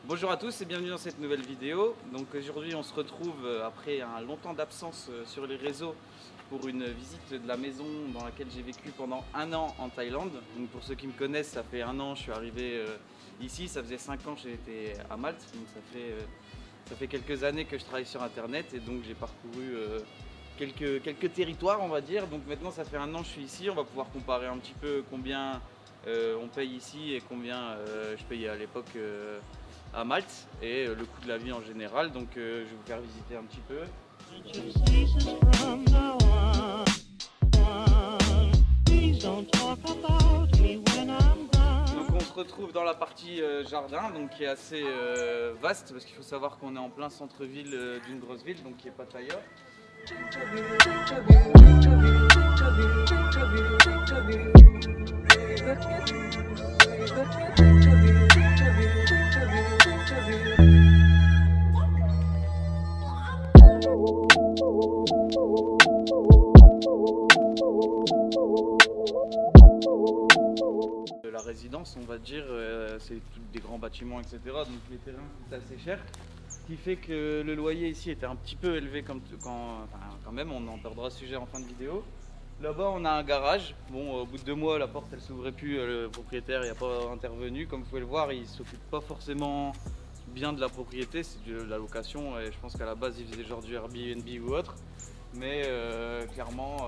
Bonjour à tous et bienvenue dans cette nouvelle vidéo. Donc aujourd'hui on se retrouve après un long temps d'absence sur les réseaux pour une visite de la maison dans laquelle j'ai vécu pendant un an en Thaïlande. Donc pour ceux qui me connaissent, ça fait un an je suis arrivé ici, ça faisait 5 ans que j'étais à Malte, donc ça fait quelques années que je travaille sur internet et donc j'ai parcouru quelques territoires on va dire. Donc maintenant ça fait un an que je suis ici, on va pouvoir comparer un petit peu combien on paye ici et combien je payais à l'époque à Malte et le coût de la vie en général. Donc je vais vous faire visiter un petit peu. Donc on se retrouve dans la partie jardin, donc qui est assez vaste parce qu'il faut savoir qu'on est en plein centre-ville d'une grosse ville, donc qui est Pattaya. La résidence, on va dire, c'est des grands bâtiments, etc. Donc les terrains coûtent assez cher. Ce qui fait que le loyer ici était un petit peu élevé quand même, on en perdra ce sujet en fin de vidéo. Là-bas on a un garage, bon au bout de 2 mois la porte elle s'ouvrait plus, le propriétaire n'a pas intervenu, comme vous pouvez le voir il s'occupe pas forcément bien de la propriété, c'est de la location et je pense qu'à la base il faisait genre du Airbnb ou autre. Mais clairement,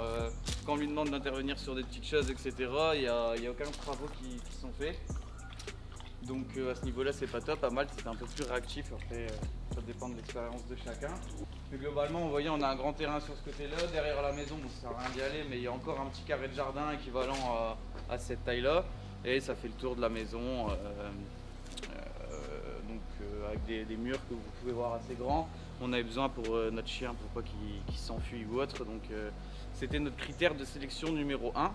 quand on lui demande d'intervenir sur des petites choses, etc., il n'y a aucun travaux qui sont faits. Donc à ce niveau-là, c'est pas top. À Malte, c'est un peu plus réactif. Après, ça dépend de l'expérience de chacun. Mais globalement, vous voyez, on a un grand terrain sur ce côté-là. Derrière la maison, bon, ça sert à rien d'y aller, mais il y a encore un petit carré de jardin équivalent à cette taille-là. Et ça fait le tour de la maison. Avec des murs que vous pouvez voir assez grands. On avait besoin pour notre chien pour pas qu'il s'enfuit ou autre, donc c'était notre critère de sélection numéro 1.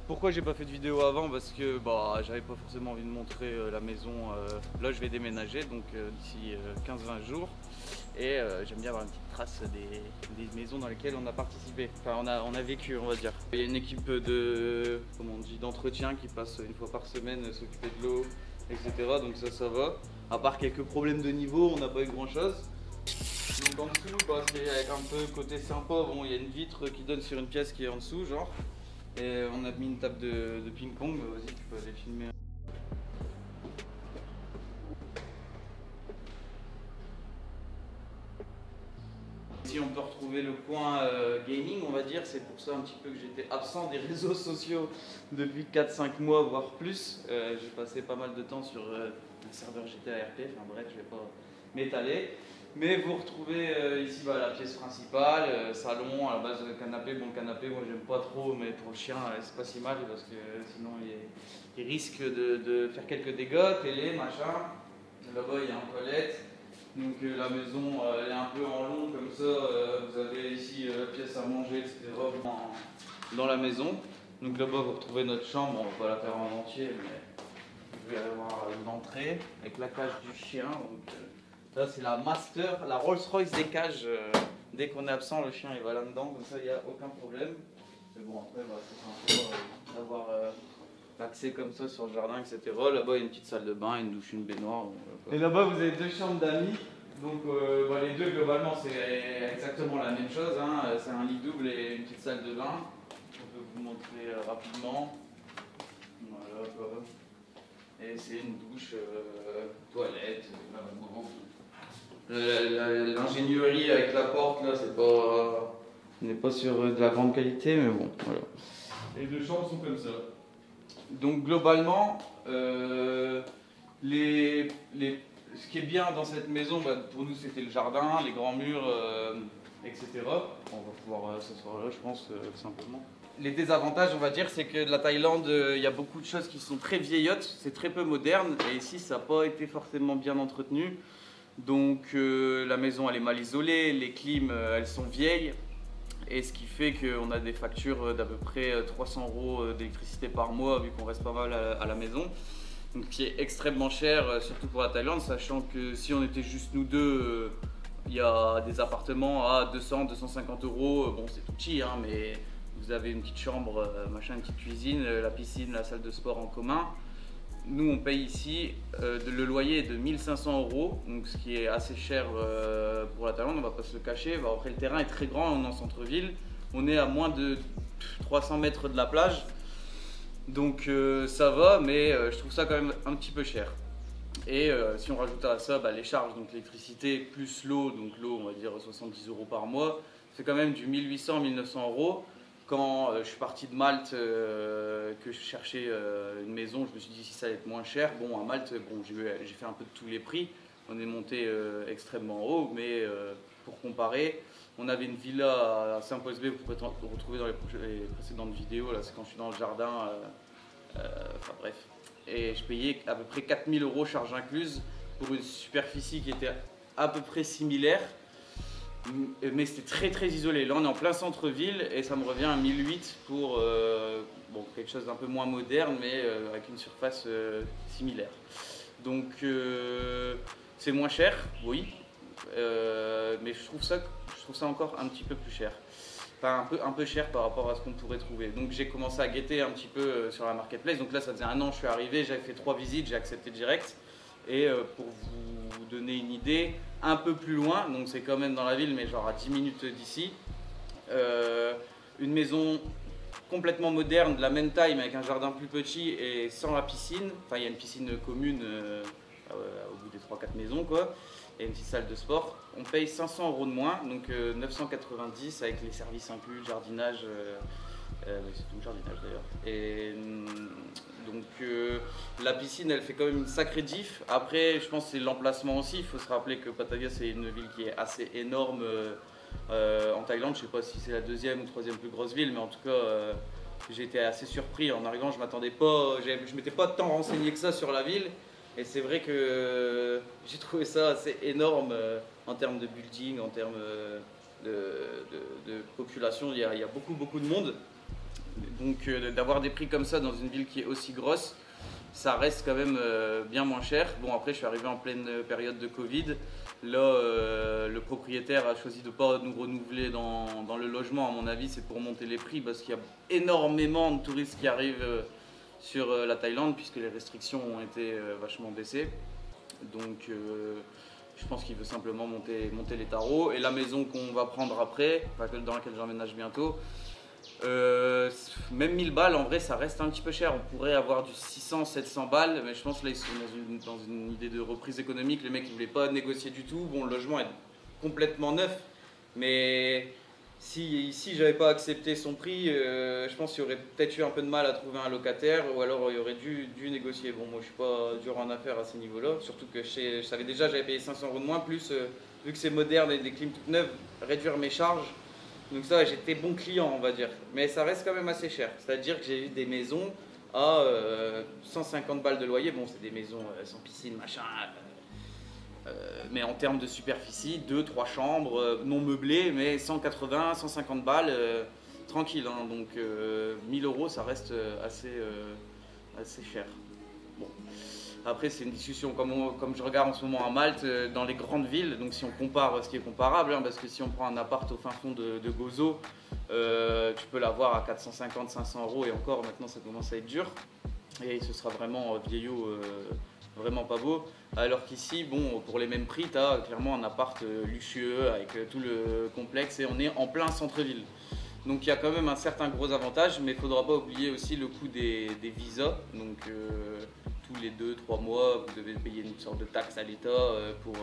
Pourquoi j'ai pas fait de vidéo avant? Parce que j'avais pas forcément envie de montrer la maison. Là je vais déménager donc d'ici 15-20 jours et j'aime bien avoir une petite trace des maisons dans lesquelles on a participé, enfin on a vécu on va dire. Il y a une équipe d'entretien qui passe une fois par semaine s'occuper de l'eau, etc. Donc ça va. À part quelques problèmes de niveau, on n'a pas eu grand chose. Donc en dessous, c'est avec un peu côté sympa, bon il y a une vitre qui donne sur une pièce qui est en dessous genre. Et on a mis une table de ping-pong, vas-y tu peux aller filmer. Ici on peut retrouver le coin gaming on va dire, c'est pour ça un petit peu que j'étais absent des réseaux sociaux depuis 4-5 mois voire plus. J'ai passé pas mal de temps sur un serveur GTA RP, enfin bref je vais pas m'étaler. Mais vous retrouvez ici la pièce principale, salon, à la base le canapé. Bon le canapé moi j'aime pas trop mais pour le chien c'est pas si mal parce que sinon il risque de faire quelques dégâts, télé, machin. Là-bas il y a un toilette. Donc la maison elle est un peu en long comme ça, vous avez ici la pièce à manger etc. dans la maison. Donc là-bas vous retrouvez notre chambre, on va pas la faire en entier mais vous allez avoir une entrée avec la cage du chien. Donc, là c'est la master, la Rolls Royce des cages. Dès qu'on est absent le chien il va là-dedans, comme ça il n'y a aucun problème. Mais bon après c'est sympa d'avoir l'accès comme ça sur le jardin etc. Là-bas il y a une petite salle de bain, une douche, une baignoire. Et là-bas vous avez 2 chambres d'amis. Donc les deux globalement c'est exactement la même chose, hein. C'est un lit double et une petite salle de bain. On peut vous montrer rapidement. Voilà quoi. Et c'est une douche, toilette, l'ingénierie avec la porte là c'est pas, on n'est pas sur de la grande qualité mais bon voilà. Les 2 chambres sont comme ça. Donc globalement ce qui est bien dans cette maison, pour nous c'était le jardin, les grands murs, etc. On va pouvoir s'asseoir là je pense tout simplement. Les désavantages on va dire c'est que de la Thaïlande il y a beaucoup de choses qui sont très vieillottes, c'est très peu moderne et ici ça n'a pas été forcément bien entretenu. Donc la maison elle est mal isolée, les clims elles sont vieilles et ce qui fait qu'on a des factures d'à peu près 300 € d'électricité par mois vu qu'on reste pas mal à la maison. Donc qui est extrêmement cher surtout pour la Thaïlande, sachant que si on était juste nous deux, il y a des appartements à 200-250 €, bon c'est tout petit hein, mais vous avez une petite chambre, machin, une petite cuisine, la piscine, la salle de sport en commun. Nous, on paye ici le loyer est de 1 500 €, donc ce qui est assez cher pour la Thaïlande, on va pas se le cacher. Bah, après, le terrain est très grand, on est en centre-ville, on est à moins de 300 mètres de la plage, donc ça va, mais je trouve ça quand même un petit peu cher. Et si on rajoute à ça les charges, donc l'électricité plus l'eau, donc l'eau on va dire 70 € par mois, c'est quand même du 1800-1900 €. Quand je suis parti de Malte, que je cherchais une maison, je me suis dit si ça allait être moins cher. Bon, à Malte, bon, j'ai fait un peu de tous les prix. On est monté extrêmement haut, mais pour comparer, on avait une villa à Saint-Paul-Bay, vous pouvez retrouver dans les précédentes vidéos, là c'est quand je suis dans le jardin, enfin bref. Et je payais à peu près 4 000 € charges incluses pour une superficie qui était à peu près similaire. Mais c'était très très isolé. Là on est en plein centre-ville et ça me revient à 1008 pour bon, quelque chose d'un peu moins moderne mais avec une surface similaire. Donc c'est moins cher, oui, mais je trouve ça encore un petit peu plus cher. Enfin un peu cher par rapport à ce qu'on pourrait trouver. Donc j'ai commencé à guetter un petit peu sur la marketplace. Donc là ça faisait 1 an que je suis arrivé, j'avais fait 3 visites, j'ai accepté direct. Et pour vous donner une idée, un peu plus loin, donc c'est quand même dans la ville, mais genre à 10 minutes d'ici, une maison complètement moderne, de la même taille, mais avec un jardin plus petit et sans la piscine. Enfin, il y a une piscine commune au bout des 3-4 maisons, quoi, et une petite salle de sport. On paye 500 € de moins, donc 990 avec les services inclus, le jardinage. C'est tout le jardinage d'ailleurs. Et donc la piscine elle fait quand même une sacrée diff. Après je pense que c'est l'emplacement aussi. Il faut se rappeler que Pattaya c'est une ville qui est assez énorme en Thaïlande. Je sais pas si c'est la 2e ou 3e plus grosse ville, mais en tout cas j'ai été assez surpris en arrivant. Je m'attendais pas, je m'étais pas tant renseigné que ça sur la ville. Et c'est vrai que j'ai trouvé ça assez énorme en termes de building, en termes de population. Il y a beaucoup de monde. Donc d'avoir des prix comme ça dans une ville qui est aussi grosse, ça reste quand même bien moins cher. Bon après je suis arrivé en pleine période de Covid. Là le propriétaire a choisi de ne pas nous renouveler dans le logement. À mon avis c'est pour monter les prix parce qu'il y a énormément de touristes qui arrivent sur la Thaïlande puisque les restrictions ont été vachement baissées. Donc je pense qu'il veut simplement monter les tarots. Et la maison qu'on va prendre après, dans laquelle j'emménage bientôt, même 1000 balles en vrai ça reste un petit peu cher. On pourrait avoir du 600-700 balles, mais je pense que là ils sont dans une idée de reprise économique. Les mecs ils voulaient pas négocier du tout. Bon, le logement est complètement neuf, mais si j'avais pas accepté son prix, je pense qu'il y aurait peut-être eu un peu de mal à trouver un locataire, ou alors il aurait dû négocier. Bon, moi je suis pas dur en affaires à ces niveaux-là, surtout que je savais déjà j'avais payé 500 € de moins, plus vu que c'est moderne et des clims toutes neuves, réduire mes charges. Donc ça, j'étais bon client, on va dire. Mais ça reste quand même assez cher. C'est-à-dire que j'ai eu des maisons à 150 balles de loyer. Bon, c'est des maisons sans piscine, machin. Mais en termes de superficie, 2-3 chambres, non meublées, mais 180, 150 balles, tranquille. Hein. Donc 1000 €, ça reste assez cher. Bon. Après, c'est une discussion comme je regarde en ce moment à Malte, dans les grandes villes. Donc, si on compare ce qui est comparable, hein, parce que si on prend un appart au fin fond de Gozo, tu peux l'avoir à 450-500 € et encore maintenant ça commence à être dur. Et ce sera vraiment vieillot, vraiment pas beau. Alors qu'ici, bon, pour les mêmes prix, tu as clairement un appart luxueux avec tout le complexe et on est en plein centre-ville. Donc il y a quand même un certain gros avantage, mais il ne faudra pas oublier aussi le coût des visas. Donc tous les 2-3 mois, vous devez payer une sorte de taxe à l'État pour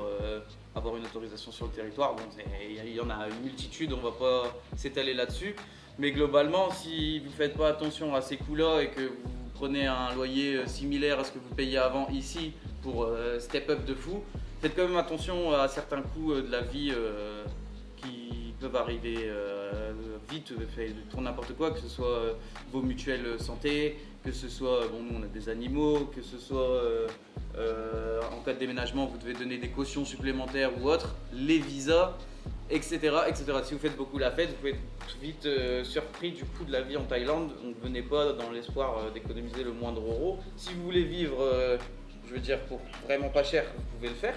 avoir une autorisation sur le territoire. Bon, il y en a une multitude, on ne va pas s'étaler là-dessus. Mais globalement, si vous ne faites pas attention à ces coûts-là et que vous prenez un loyer similaire à ce que vous payez avant ici pour step up de fou, faites quand même attention à certains coûts de la vie qui peuvent arriver vite pour n'importe quoi, que ce soit vos mutuelles santé, que ce soit, bon nous on a des animaux, que ce soit en cas de déménagement vous devez donner des cautions supplémentaires ou autres, les visas, etc., etc. Si vous faites beaucoup la fête, vous pouvez être vite surpris du coût de la vie en Thaïlande, donc venez pas dans l'espoir d'économiser le moindre euro. Si vous voulez vivre, je veux dire pour vraiment pas cher, vous pouvez le faire.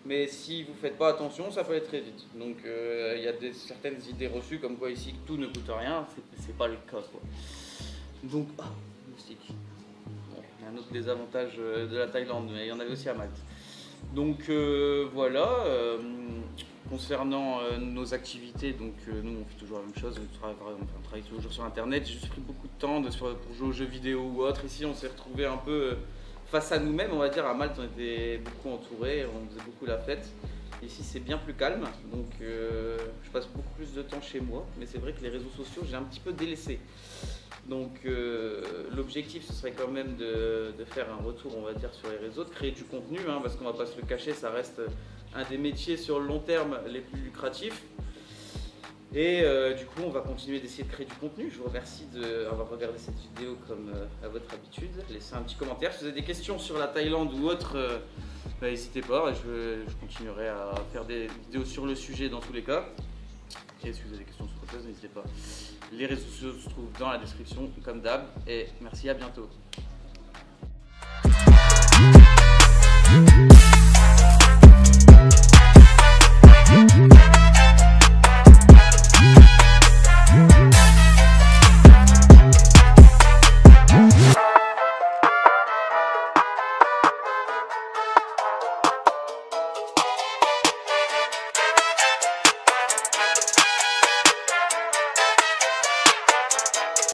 Mais si vous ne faites pas attention, ça peut aller très vite. Donc il y a certaines idées reçues comme quoi ici tout ne coûte rien, c'est pas le cas quoi. Donc, moustique. Bon, un autre désavantage de la Thaïlande, mais il y en avait aussi à Malte. Donc voilà, concernant nos activités, donc nous on fait toujours la même chose, on travaille toujours sur internet. J'ai juste pris beaucoup de temps pour jouer aux jeux vidéo ou autre. Ici on s'est retrouvé un peu face à nous-mêmes, on va dire. À Malte on était beaucoup entourés, on faisait beaucoup la fête. Ici c'est bien plus calme, donc je passe beaucoup plus de temps chez moi, mais c'est vrai que les réseaux sociaux j'ai un petit peu délaissé. Donc l'objectif ce serait quand même de faire un retour, on va dire, sur les réseaux, de créer du contenu, hein, parce qu'on va pas se le cacher, ça reste un des métiers sur le long terme les plus lucratifs. Et du coup on va continuer d'essayer de créer du contenu. Je vous remercie d'avoir regardé cette vidéo comme à votre habitude. Laissez un petit commentaire. Si vous avez des questions sur la Thaïlande ou autre, n'hésitez pas, je continuerai à faire des vidéos sur le sujet dans tous les cas. Et si vous avez des questions sur autre chose, n'hésitez pas. Les réseaux sociaux se trouvent dans la description comme d'hab. Et merci, à bientôt.